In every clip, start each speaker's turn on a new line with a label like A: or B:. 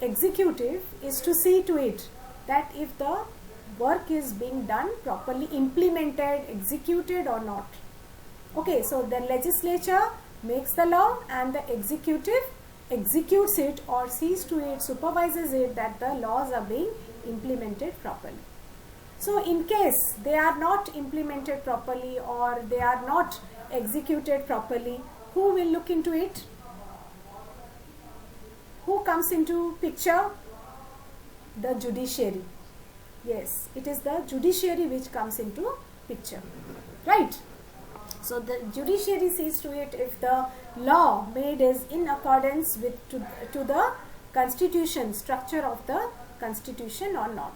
A: executive is to see to it that if the work is being done properly, implemented, executed or not. Okay, so the legislature makes the law and the executive executes it or sees to it, supervises it that the laws are being implemented properly. So in case they are not implemented properly or they are not executed properly, who will look into it? Who comes into picture? The judiciary. Yes, it is the judiciary which comes into picture, right? So the judiciary sees to it if the law made is in accordance with to the constitution, structure of the constitution or not.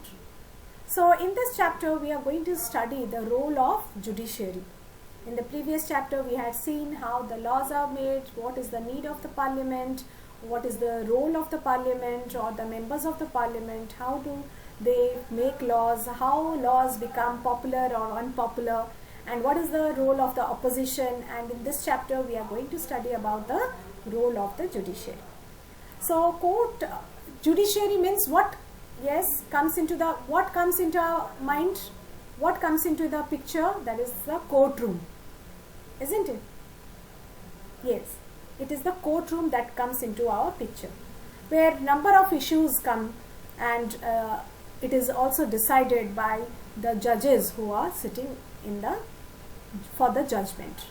A: So in this chapter we are going to study the role of judiciary. In the previous chapter we had seen how the laws are made, what is the need of the parliament, what is the role of the parliament or the members of the parliament, how do they make laws, how laws become popular or unpopular, and what is the role of the opposition. And in this chapter we are going to study about the role of the judiciary. So court, judiciary means what? Yes, comes into the, what comes into our mind, what comes into the picture? That is the courtroom, isn't it? Yes, it is the courtroom that comes into our picture, where number of issues come, and it is also decided by the judges who are sitting in the for the judgment.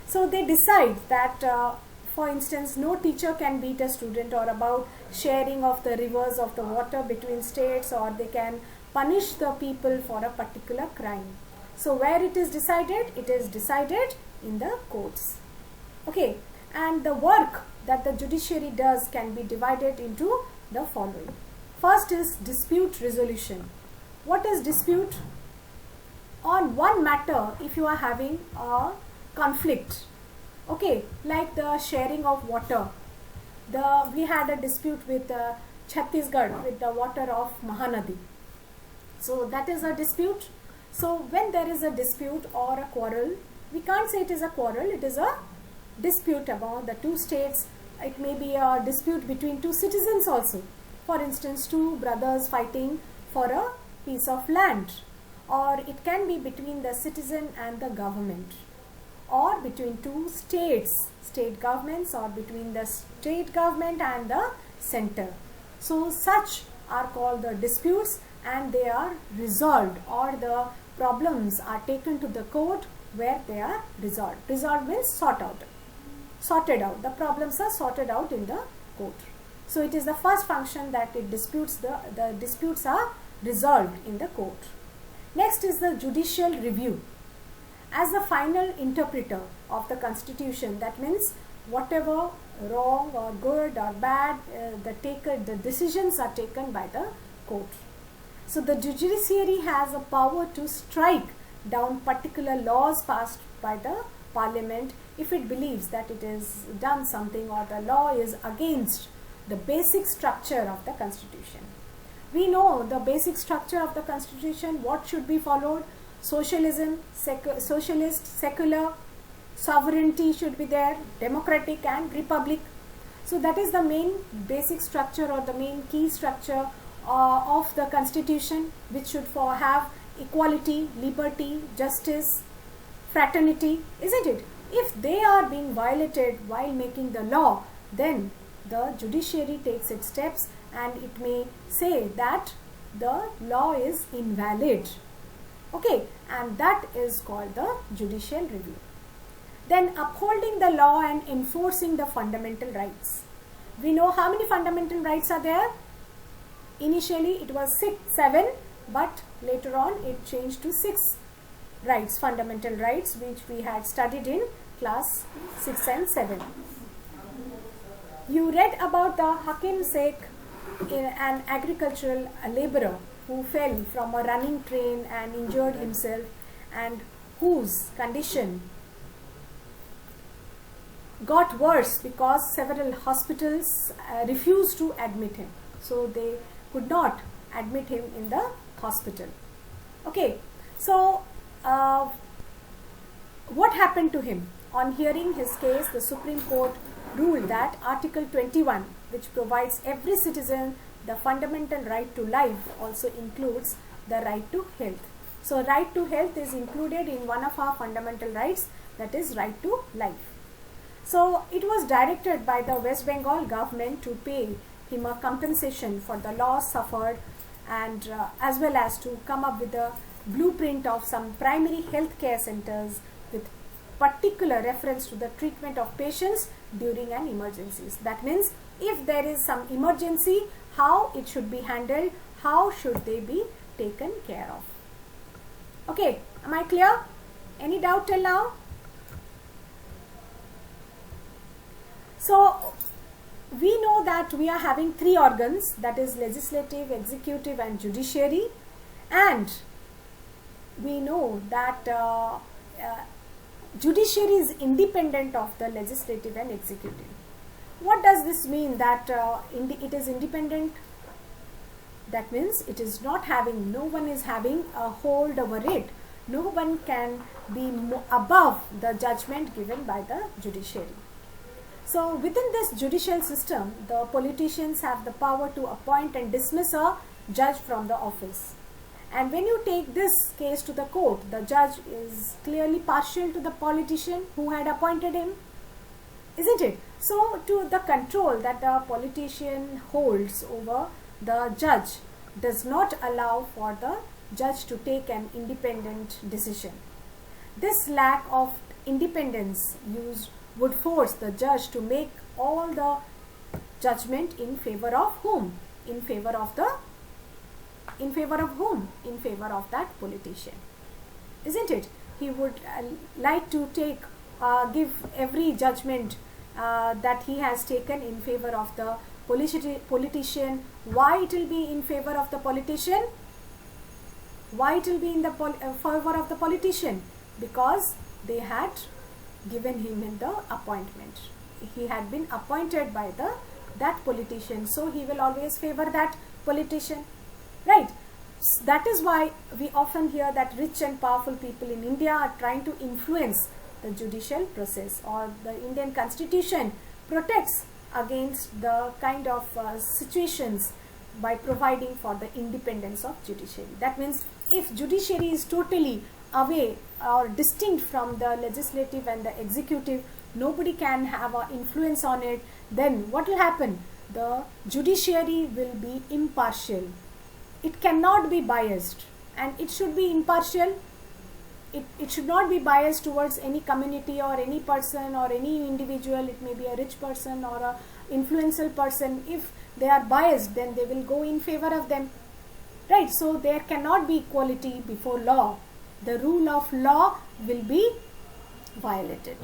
A: So they decide that for instance, no teacher can beat a student, or about sharing of the rivers of the water between states, or they can punish the people for a particular crime. So where it is decided? It is decided in the courts. Okay, and the work that the judiciary does can be divided into the following. First is dispute resolution. What is dispute? On one matter, if you are having a conflict, okay, like the sharing of water, we had a dispute with Chhattisgarh with the water of Mahanadi. So that is a dispute. So when there is a dispute or a quarrel, we can't say it is a quarrel, it is a dispute about the two states. It may be a dispute between two citizens also. For instance, two brothers fighting for a piece of land, or it can be between the citizen and the government, or between two states, state governments, or between the state government and the center. So such are called the disputes, and they are resolved, or the problems are taken to the court where they are resolved. Resolved means sorted out. The problems are sorted out in the court. So it is the first function that it disputes, the disputes are resolved in the court. Next is the judicial review. As the final interpreter of the constitution, that means whatever wrong or good or bad, the decisions are taken by the court. So the judiciary has a power to strike down particular laws passed by the parliament if it believes that it is done something or the law is against the basic structure of the constitution. We know the basic structure of the constitution, what should be followed. Socialism, socialist, secular, sovereignty should be there, democratic and republic. So that is the main basic structure or the main key structure of the constitution, which should have equality, liberty, justice, fraternity, isn't it? If they are being violated while making the law, then the judiciary takes its steps and it may say that the law is invalid. Okay, and that is called the judicial review. Then upholding the law and enforcing the fundamental rights. We know how many fundamental rights are there. Initially it was 7, but later on it changed to 6 rights, fundamental rights, which we had studied in class 6 and 7. You read about the Hakim Sheikh, an agricultural laborer who fell from a running train and injured himself, and whose condition got worse because several hospitals refused to admit him. So they could not admit him in the hospital. Okay, so what happened to him? On hearing his case, the Supreme Court ruled that Article 21, which provides every citizen the fundamental right to life, also includes the right to health. So right to health is included in one of our fundamental rights, that is right to life. So it was directed by the West Bengal government to pay him a compensation for the loss suffered, and as well as to come up with a blueprint of some primary health care centers with particular reference to the treatment of patients during an emergency. That means if there is some emergency, how it should be handled, how should they be taken care of. Okay, am I clear? Any doubt till now? So we know that we are having three organs, that is legislative, executive and judiciary, and we know that judiciary is independent of the legislative and executive. What does this mean that it is independent? That means it is not having, no one is having a hold over it. No one can be above the judgment given by the judiciary. So within this judicial system, the politicians have the power to appoint and dismiss a judge from the office. And when you take this case to the court, the judge is clearly partial to the politician who had appointed him, isn't it? So to the control that the politician holds over the judge does not allow for the judge to take an independent decision. This lack of independence would force the judge to make all the judgment in favor of whom? In favor of whom? In favor of that politician, isn't it? He would like to give every judgment that he has taken in favor of the politician. Why it will be in favor of the politician? Why it will be in the favor of the politician? Because they had given him in the appointment. He had been appointed by that politician, so he will always favor that politician, right? That is why we often hear that rich and powerful people in India are trying to influence the judicial process, or the Indian Constitution protects against the kind of situations by providing for the independence of judiciary. That means if judiciary is totally away or distinct from the legislative and the executive, nobody can have an influence on it, then what will happen? The judiciary will be impartial. It cannot be biased, and it should be impartial. It should not be biased towards any community or any person or any individual. It may be a rich person or a influential person. If they are biased, then they will go in favor of them, right? So there cannot be equality before law. The rule of law will be violated.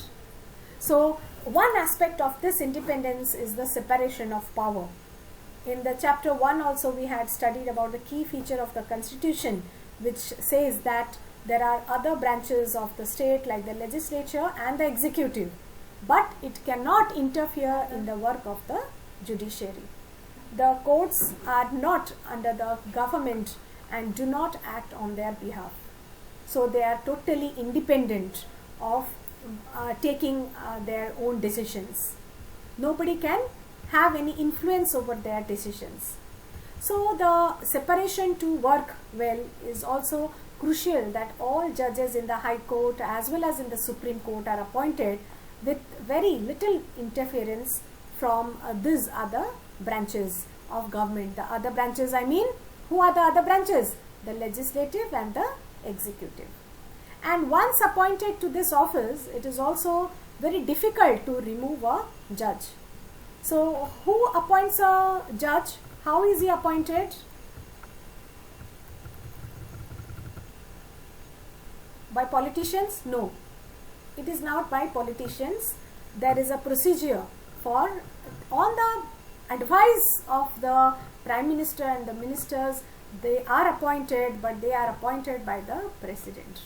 A: So one aspect of this independence is the separation of power. In the chapter 1 also we had studied about the key feature of the Constitution, which says that there are other branches of the state like the legislature and the executive, but it cannot interfere in the work of the judiciary. The courts are not under the government and do not act on their behalf. So they are totally independent of taking their own decisions. Nobody can have any influence over their decisions. So the separation to work well is also crucial, that all judges in the High Court as well as in the Supreme Court are appointed with very little interference from these other branches of government. The other branches, I mean, who are the other branches? The legislative and the executive. And once appointed to this office, it is also very difficult to remove a judge. So who appoints a judge? How is he appointed? By politicians? No, it is not by politicians. There is a procedure for, on the advice of the Prime Minister and the ministers, they are appointed, but they are appointed by the President.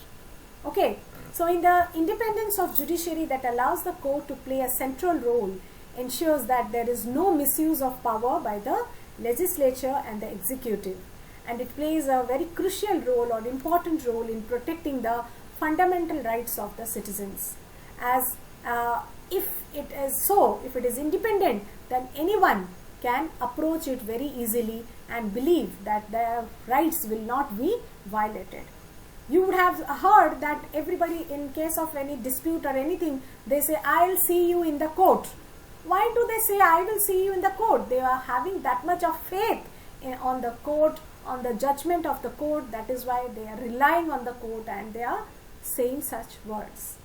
A: Okay, so in the independence of judiciary that allows the court to play a central role, ensures that there is no misuse of power by the legislature and the executive, and it plays a very crucial role or important role in protecting the fundamental rights of the citizens. As if it is so, if it is independent, then anyone can approach it very easily and believe that their rights will not be violated. You would have heard that everybody, in case of any dispute or anything, they say, I'll see you in the court. Why do they say, I will see you in the court? They are having that much of faith on the court, on the judgment of the court. That is why they are relying on the court and they are saying such words.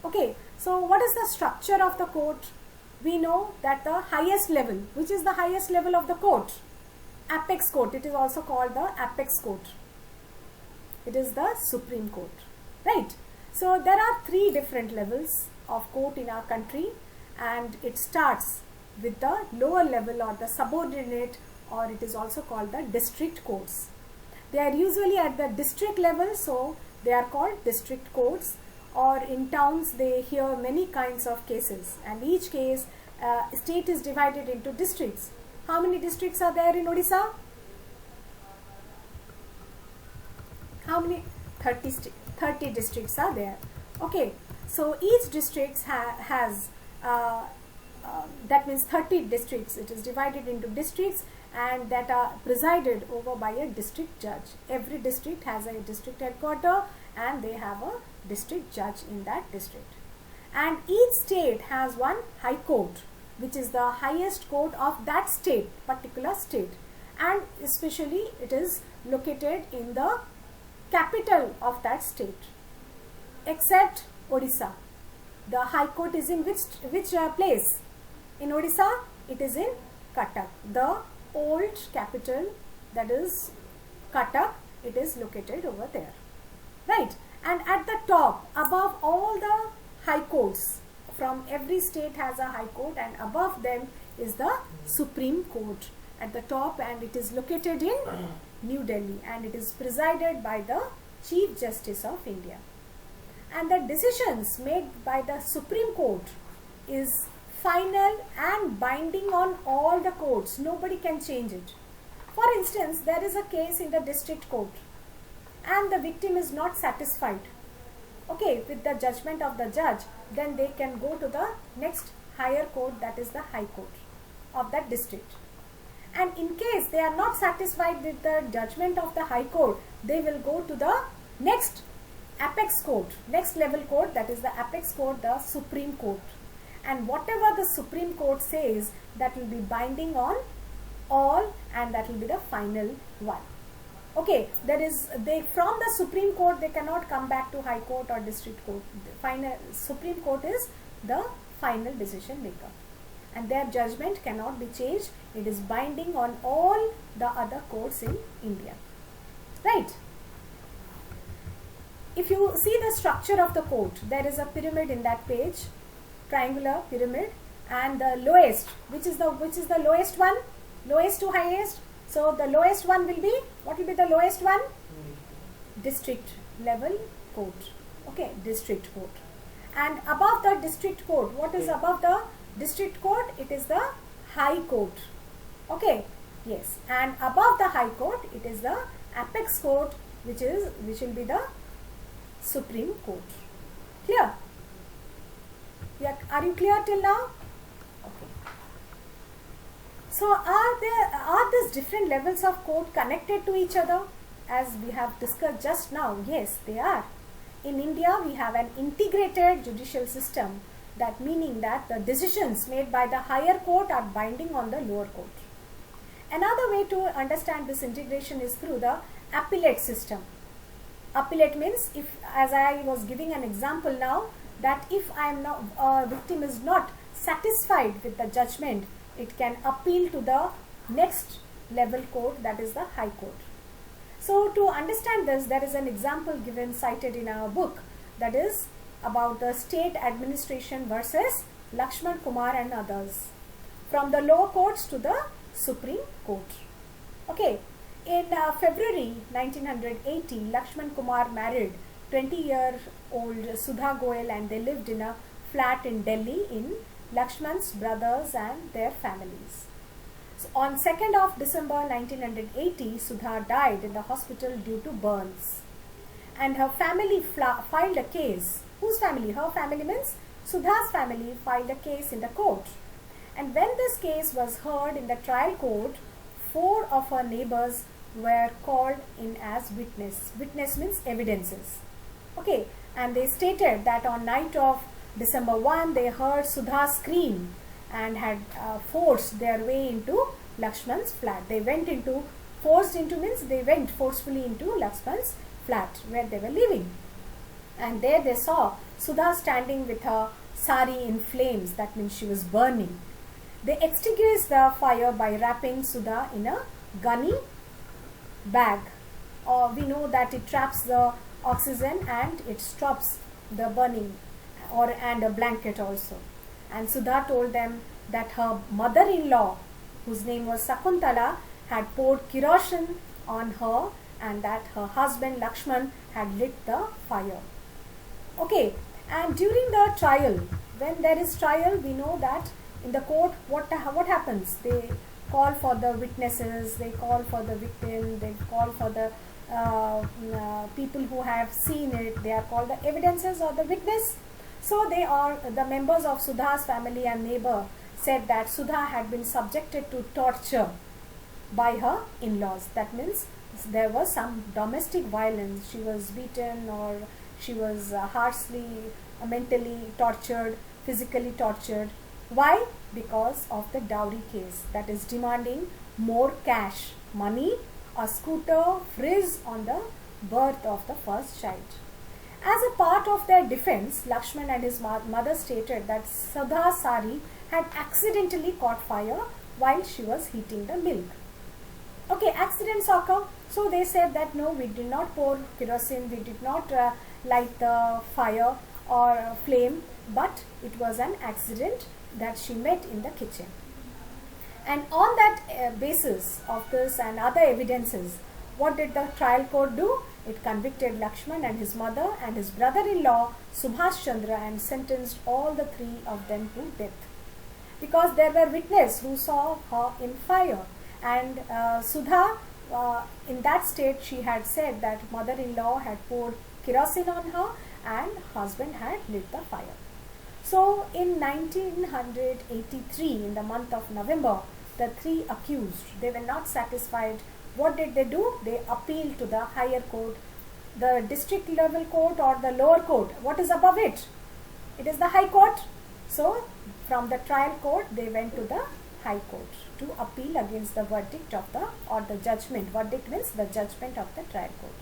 A: Okay, so what is the structure of the court? We know that the highest level, which is the highest level of the court? Apex court. It is also called the apex court. It is the Supreme Court, right? So there are 3 different levels of court in our country, and it starts with the lower level or the subordinate, or it is also called the district courts. They are usually at the district level, so they are called district courts. Or in towns they hear many kinds of cases, and each case state is divided into districts. How many districts are there in Odisha? How many? 30 districts are there. Okay, so each district has that means 30 districts. It is divided into districts, and that are presided over by a district judge. Every district has a district headquarter, and they have a district judge in that district. And each state has one high court, which is the highest court of that state, particular state, and especially it is located in the capital of that state. Except Odisha, the high court is in which place? In Odisha, it is in Cuttack, the old capital, that is Cuttack. It is located over there, right? And at the top, above all the high courts, from every state has a high court, and above them is the Supreme Court at the top, and it is located in New Delhi, and it is presided by the Chief Justice of India. And the decisions made by the Supreme Court is final and binding on all the courts. Nobody can change it. For instance, there is a case in the district court, and the victim is not satisfied, okay, with the judgment of the judge, then they can go to the next higher court, that is the high court of that district. And in case they are not satisfied with the judgment of the high court, they will go to the next apex court, next level court, that is the apex court, the Supreme Court. And whatever the Supreme Court says, that will be binding on all, and that will be the final one. Okay, that is, from the Supreme Court they cannot come back to High Court or District Court. The final Supreme Court is the final decision maker, and their judgment cannot be changed. It is binding on all the other courts in India, right? If you see the structure of the court, there is a pyramid in that page, triangular pyramid, and the lowest, which is the lowest one, lowest to highest. So the lowest one will be, what will be the lowest one? District level court. Okay, district court. And above the district court, what is above the district court? It is the high court. Okay, yes. And above the high court, it is the apex court, which will be the Supreme Court. Clear? Yeah, are you clear till now? Okay. So are these different levels of court connected to each other, as we have discussed just now? Yes, they are. In India, we have an integrated judicial system, that meaning that the decisions made by the higher court are binding on the lower court. Another way to understand this integration is through the appellate system. Appellate means, if, as I was giving an example now, that if I am not, victim is not satisfied with the judgment, it can appeal to the next level court, that is the high court. So to understand this, there is an example given, cited in our book, that is about the state administration versus Lakshman Kumar and others, from the lower courts to the Supreme Court. Okay, in February 1980, Lakshman Kumar married 20-year-old Sudha Goyal, and they lived in a flat in Delhi in Lakshman's brothers and their families. So on 2nd of December 1980, Sudha died in the hospital due to burns, and her family filed a case. Whose family? Her family means Sudha's family filed a case in the court. And when this case was heard in the trial court, 4 of her neighbors were called in as witness. Witness means evidences. Okay, and they stated that on night of December 1, they heard Sudha scream and had forced their way into Lakshman's flat. They went into, forced into means they went forcefully into Lakshman's flat where they were living. And there they saw Sudha standing with her sari in flames, that means she was burning. They extinguished the fire by wrapping Sudha in a gunny bag. We know that it traps the oxygen and it stops the burning, and a blanket also. And Sudha told them that her mother-in-law, whose name was Sakuntala, had poured kerosene on her and that her husband Lakshman had lit the fire. Okay, and during the trial, when there is trial, we know that in the court what happens? They call for the witnesses, they call for the victim, they call for the people who have seen it. They are called the evidences or the witness. So they are the members of Sudha's family and neighbor said that Sudha had been subjected to torture by her in-laws. That means there was some domestic violence. She was beaten or she was harshly, mentally tortured, physically tortured. Why? Because of the dowry case, that is demanding more cash, money, a scooter, frizz on the birth of the first child. As a part of their defense, Lakshman and his mother stated that Sudha's sari had accidentally caught fire while she was heating the milk. Okay, accidents occur. So they said that no, we did not pour kerosene, we did not light the fire or flame, but it was an accident that she met in the kitchen. And on that basis of this and other evidences, what did the trial court do? It convicted Lakshman and his mother and his brother-in-law Subhash Chandra and sentenced all the 3 of them to death. Because there were witnesses who saw her in fire, and Sudha, in that state, she had said that mother-in-law had poured kerosene on her and husband had lit the fire. So in 1983, in the month of November, the 3 accused, they were not satisfied. What did they do? They appealed to the higher court, the district level court or the lower court. What is above it? It is the high court. So from the trial court, they went to the high court to appeal against the verdict of the, or the judgment. Verdict means the judgment of the trial court.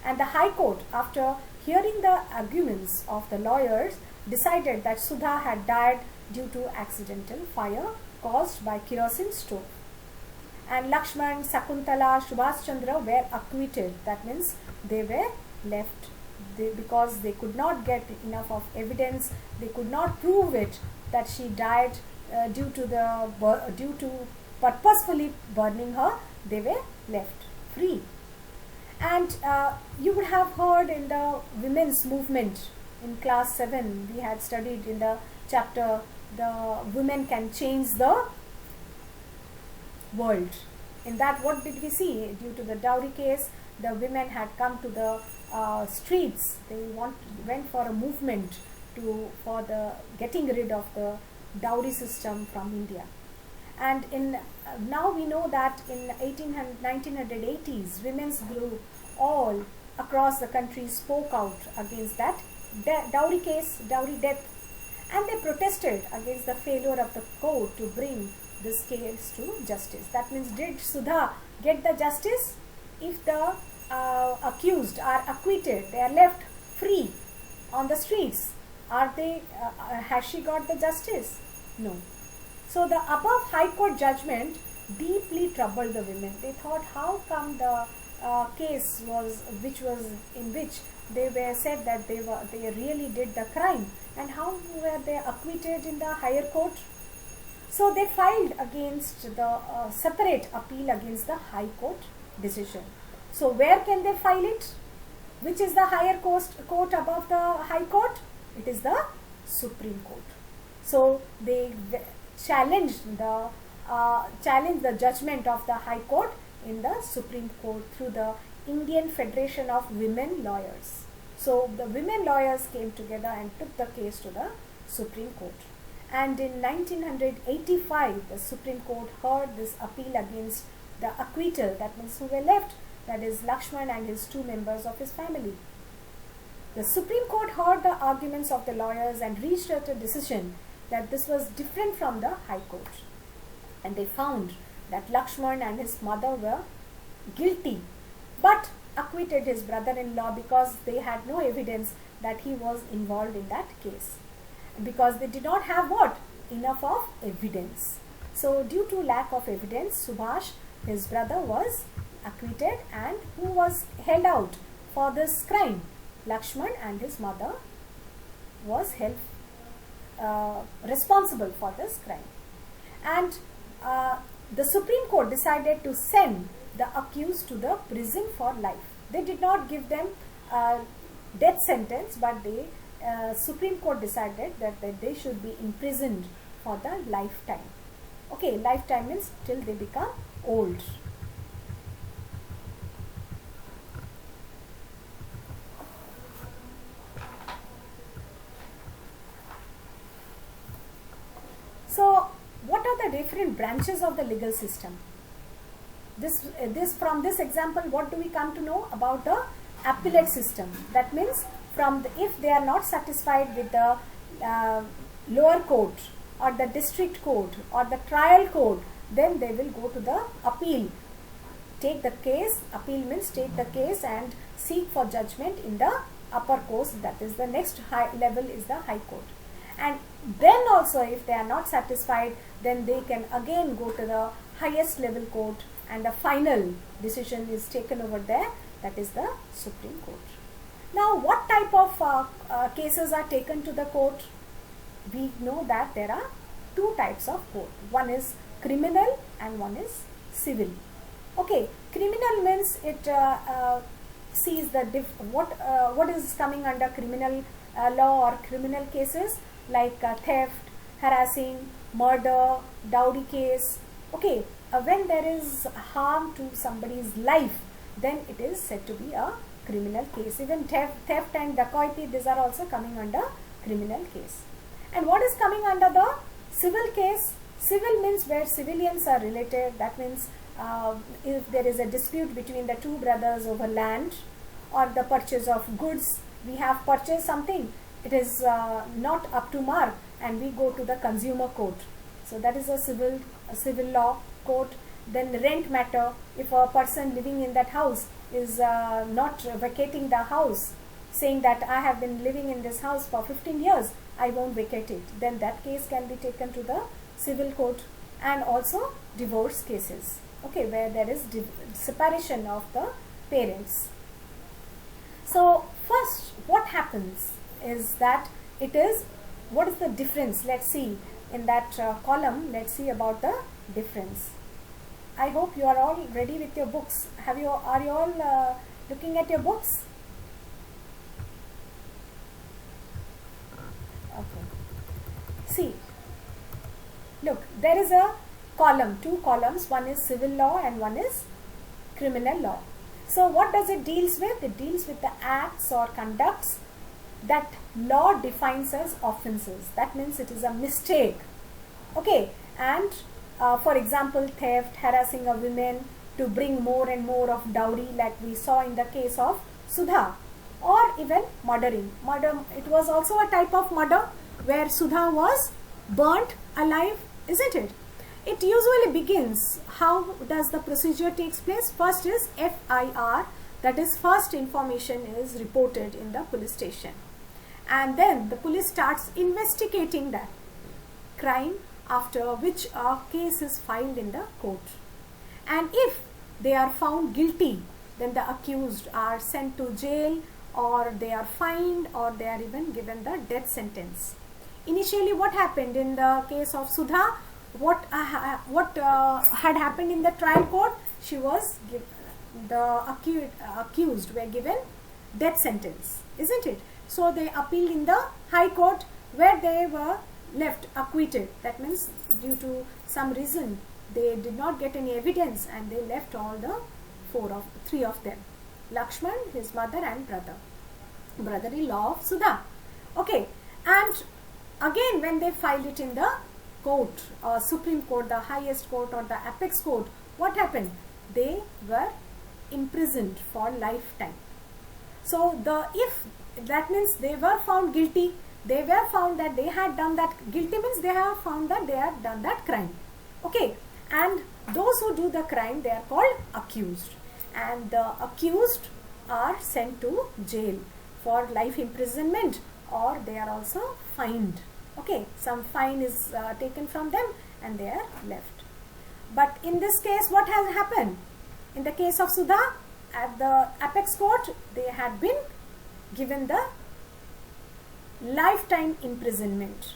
A: And the high court, after hearing the arguments of the lawyers, decided that Sudha had died due to accidental fire caused by kerosene stove. And Lakshman, Sakuntala, Subhash Chandra were acquitted. That means they were left because they could not get enough of evidence. They could not prove it that she died due to purposefully burning her. They were left free. And you would have heard in the women's movement in class 7, we had studied in the chapter, the women can change the world. In that, what did we see? Due to the dowry case, the women had come to the streets. They went for a movement for the getting rid of the dowry system from India. And now we know that in 1980s, women's group all across the country spoke out against that dowry case, dowry death, and they protested against the failure of the court to bring this case to justice. That means, did Sudha get the justice? If the accused are acquitted, they are left free on the streets, has she got the justice? No. So the above high court judgment deeply troubled the women. They thought, how come the case in which they were said that they really did the crime, and how were they acquitted in the higher court? So they filed against the separate appeal against the high court decision. So where can they file it? Which is the higher court above the high court? It is the Supreme Court. So they challenged the judgment of the high court in the Supreme Court through the Indian Federation of Women Lawyers. So the women lawyers came together and took the case to the Supreme Court. And in 1985, the Supreme Court heard this appeal against the acquittal, that means who were left, that is Lakshman and his 2 members of his family. The Supreme Court heard the arguments of the lawyers and reached a decision that this was different from the High Court. And they found that Lakshman and his mother were guilty, but acquitted his brother-in-law because they had no evidence that he was involved in that case. Because they did not have what? Enough of evidence. So due to lack of evidence, Subhash, his brother, was acquitted, and who was held out for this crime? Lakshman, and his mother was held responsible for this crime. And the Supreme Court decided to send the accused to the prison for life. They did not give them death sentence, but the Supreme Court decided that they should be imprisoned for the lifetime. Okay, lifetime means till they become old. So, what are the different branches of the legal system? From this example, what do we come to know about the appellate system? That means if they are not satisfied with the lower court or the district court or the trial court, then they will go to the appeal. Take the case, appeal means take the case and seek for judgment in the upper court, that is the next high level is the High Court. And then also if they are not satisfied, then they can again go to the highest level court, and the final decision is taken over there, that is the Supreme Court. Now what type of cases are taken to the court? We know that there are 2 types of court. One is criminal and one is civil. Okay, criminal means it sees the what is coming under criminal law or criminal cases, like theft, harassing, murder, dowry case. Okay, when there is harm to somebody's life, then it is said to be a criminal case. Even theft and dacoity, these are also coming under criminal case. And what is coming under the civil case? Civil means where civilians are related. That means if there is a dispute between the 2 brothers over land or the purchase of goods, we have purchased something, it is not up to mark, and we go to the consumer court. So that is a civil law court. Then rent matter, if a person living in that house is not vacating the house, saying that I have been living in this house for 15 years, I won't vacate it, then that case can be taken to the civil court. And also divorce cases, okay, where there is separation of the parents. So first what happens is that what is the difference? Let's see in that column, let's see about the difference. I hope you are all ready with your books. Are you all looking at your books? Okay. See, look, there is a column, 2 columns, one is civil law and one is criminal law. So what does it deals with? It deals with the acts or conducts that law defines as offenses. That means it is a mistake. Okay, and for example, theft, harassing a woman to bring more and more of dowry, like we saw in the case of Sudha, or even murdering. Murder, it was also a type of murder where Sudha was burnt alive, isn't it? It usually begins, how does the procedure takes place? First is FIR, that is first information is reported in the police station. And then the police starts investigating that crime, after which a case is filed in the court. And if they are found guilty, then the accused are sent to jail, or they are fined, or they are even given the death sentence. Initially what happened in the case of Sudha? What had happened in the trial court? The accused were given death sentence, isn't it? So they appealed in the High Court, where they were left acquitted. That means due to some reason they did not get any evidence, and they left all the 3 of them, Lakshman, his mother, and brother-in-law of Sudha. Okay, and again when they filed it in the court, Supreme Court, the highest court or the apex court, what happened? They were imprisoned for lifetime. So if that means they were found guilty, they were found that they had done that. Guilty means they have found that they have done that crime. Okay, and those who do the crime, they are called accused, and the accused are sent to jail for life imprisonment, or they are also fined. Okay, some fine is taken from them and they are left. But in this case, what has happened? In the case of Sudha, at the apex court, they had been given the lifetime imprisonment.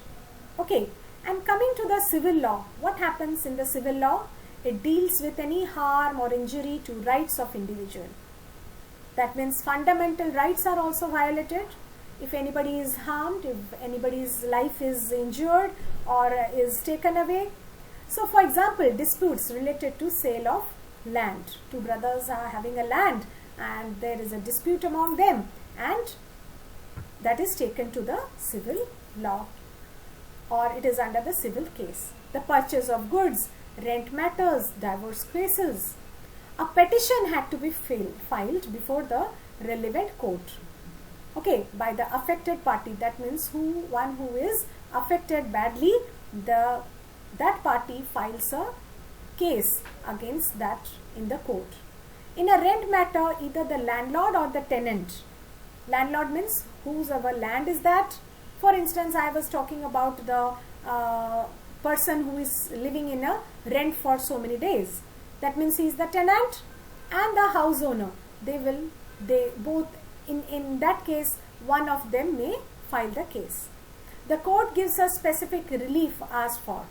A: Okay, and coming to the civil law, what happens in the civil law? It deals with any harm or injury to rights of individual. That means fundamental rights are also violated. If anybody is harmed, if anybody's life is injured or is taken away. So for example, disputes related to sale of land. Two brothers are having a land and there is a dispute among them, and that is taken to the civil law, or it is under the civil case. The purchase of goods, rent matters, divorce cases. A petition had to be filed before the relevant court. Okay, by the affected party. That means one who is affected badly, that party files a case against that in the court. In a rent matter, either the landlord or the tenant. Landlord means whose our land is that. For instance, I was talking about the person who is living in a rent for so many days. That means he is the tenant and the house owner. They both, in that case, one of them may file the case. The court gives a specific relief asked for.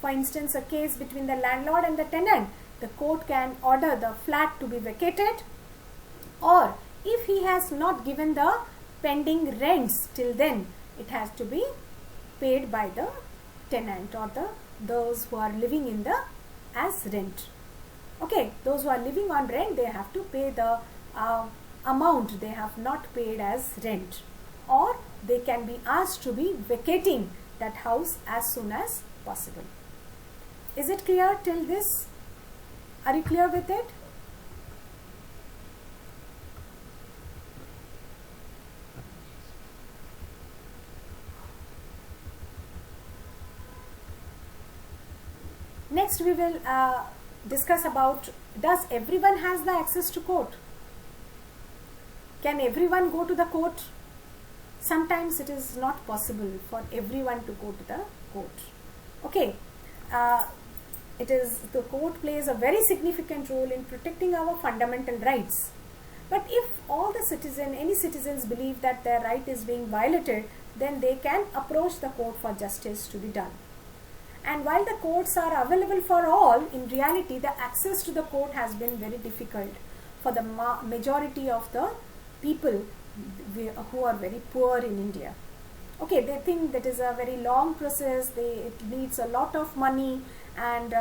A: For instance, a case between the landlord and the tenant, the court can order the flat to be vacated, or if he has not given the pending rents till then, it has to be paid by the tenant or those who are living in the as rent. Okay, those who are living on rent, they have to pay the amount they have not paid as rent, or they can be asked to be vacating that house as soon as possible. Is it clear till this? Are you clear with it? Next we will discuss about, does everyone has the access to court? Can everyone go to the court? Sometimes it is not possible for everyone to go to the court. Okay, the court plays a very significant role in protecting our fundamental rights. But if any citizens believe that their right is being violated, then they can approach the court for justice to be done. And while the courts are available for all, in reality the access to the court has been very difficult for the majority of the people who are very poor in India. Okay, they think that is a very long process, it needs a lot of money, and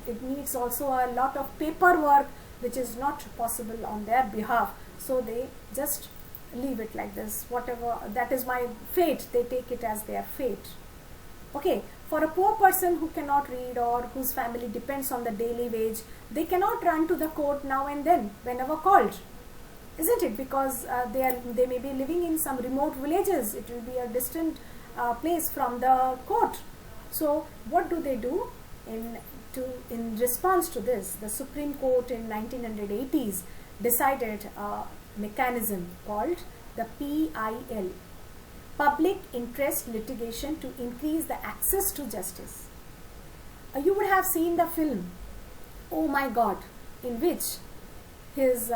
A: it needs also a lot of paperwork which is not possible on their behalf. So they just leave it like this, whatever, that is my fate, they take it as their fate. Okay, for a poor person who cannot read or whose family depends on the daily wage, they cannot run to the court now and then whenever called, isn't it? Because they may be living in some remote villages, it will be a distant place from the court. So what do they do? In response to this, the Supreme Court in 1980s decided a mechanism called the PIL, Public Interest Litigation, to increase the access to justice. You would have seen the film, Oh My God, in which his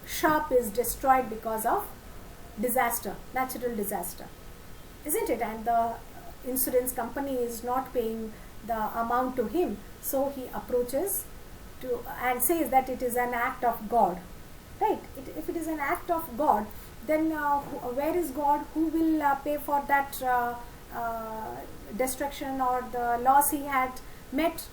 A: shop is destroyed because of disaster, natural disaster, isn't it? And the insurance company is not paying the amount to him, so he approaches and says that it is an act of God, right? If it is an act of God, then where is God? Who will pay for that destruction or the loss he had met?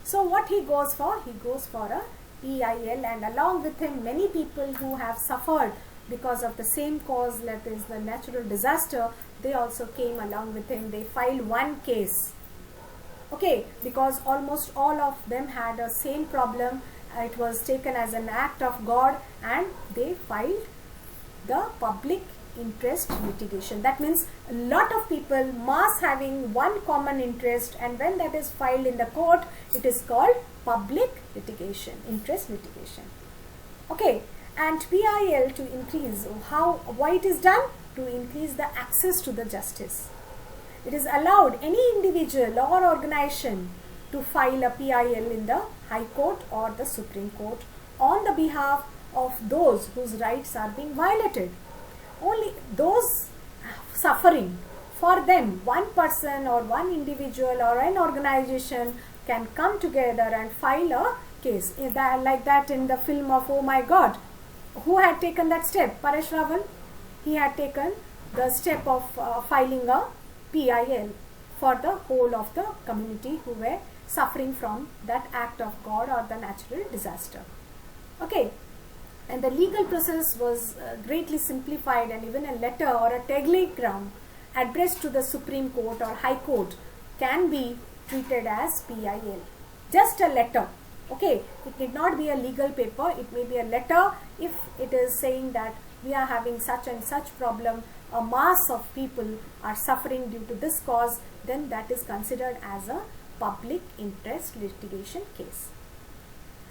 A: So what he goes for? He goes for a PIL, and along with him many people who have suffered because of the same cause, that is the natural disaster. they also came along with him. They filed one case. Okay, because almost all of them had the same problem. It was taken as an act of God, and they filed the public interest litigation. That means a lot of people, mass having one common interest, and when that is filed in the court, it is called public litigation, interest litigation. Okay, and PIL to increase, why it is done? To increase the access to the justice. It is allowed any individual or organization to file a PIL in the High Court or the Supreme Court on the behalf of those whose rights are being violated. Only those suffering, for them, one person or one individual or an organization can come together and file a case. Is that like that in the film of Oh My God? Who had taken that step? Paresh Rawal. He had taken the step of filing a PIL for the whole of the community who were suffering from that act of God or the natural disaster. Okay, and the legal process was greatly simplified, and even a letter or a telegram addressed to the Supreme Court or High Court can be treated as PIL. Just a letter. Okay, it need not be a legal paper, it may be a letter. If it is saying that we are having such and such problem, a mass of people are suffering due to this cause, then that is considered as a public interest litigation case.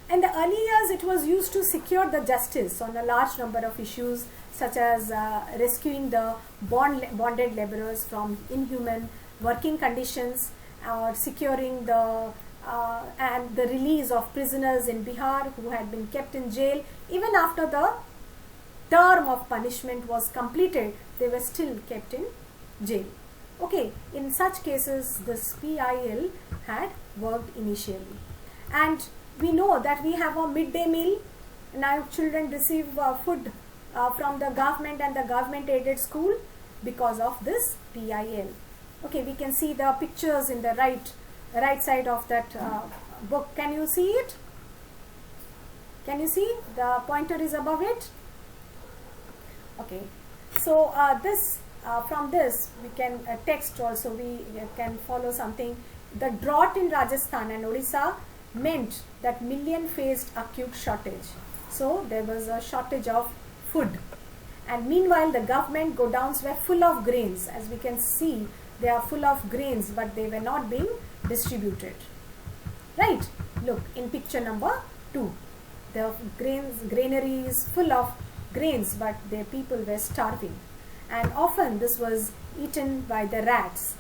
A: In the early years, it was used to secure the justice on a large number of issues, such as rescuing the bonded laborers from inhuman working conditions, or securing the and the release of prisoners in Bihar who had been kept in jail. Even after the term of punishment was completed, they were still kept in jail. Okay, in such cases, this PIL had worked initially. And we know that we have a midday meal. Now children receive food from the government and the government aided school because of this PIL. Okay, we can see the pictures in the right side of that book. Can you see it? Can you see? The pointer is above it. Okay, so from this we can text also, we can follow something. The drought in Rajasthan and Odisha meant that million faced acute shortage. So there was a shortage of food, and meanwhile the government godowns were full of grains. As we can see, they are full of grains, but they were not being distributed. Right? Look in picture number 2. The granary is full of grains, but their people were starving, and often this was eaten by the rats.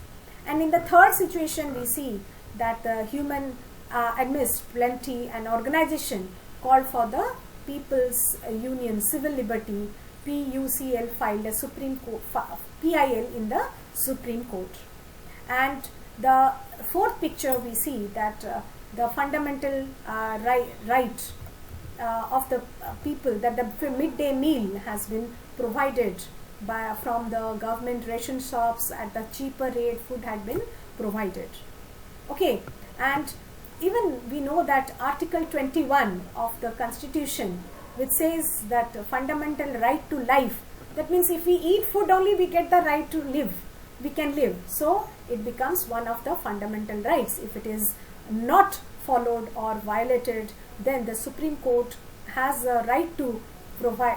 A: And in the third situation, we see that the human amidst plenty, an organization called for the People's Union Civil Liberty, PUCL, filed a Supreme Court PIL in the Supreme Court. And the fourth picture, we see that the fundamental right of the people, that the midday meal has been provided from the government ration shops at the cheaper rate. Food had been provided. Okay, and even we know that Article 21 of the Constitution, which says that fundamental right to life, that means if we eat food only, we get the right to live, we can live. So it becomes one of the fundamental rights. If it is not followed or violated, then the Supreme Court has a right to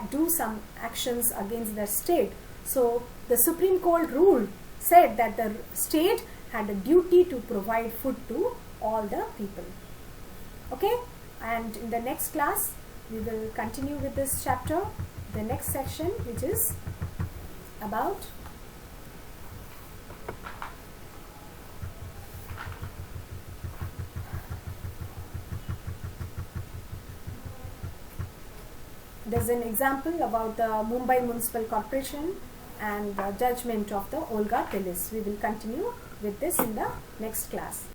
A: do some actions against the state. So the Supreme Court said that the state had a duty to provide food to all the people. Okay, and in the next class we will continue with this chapter, the next section, which is about there's an example about the Mumbai Municipal Corporation and the judgment of the Olga Teles. We will continue with this in the next class.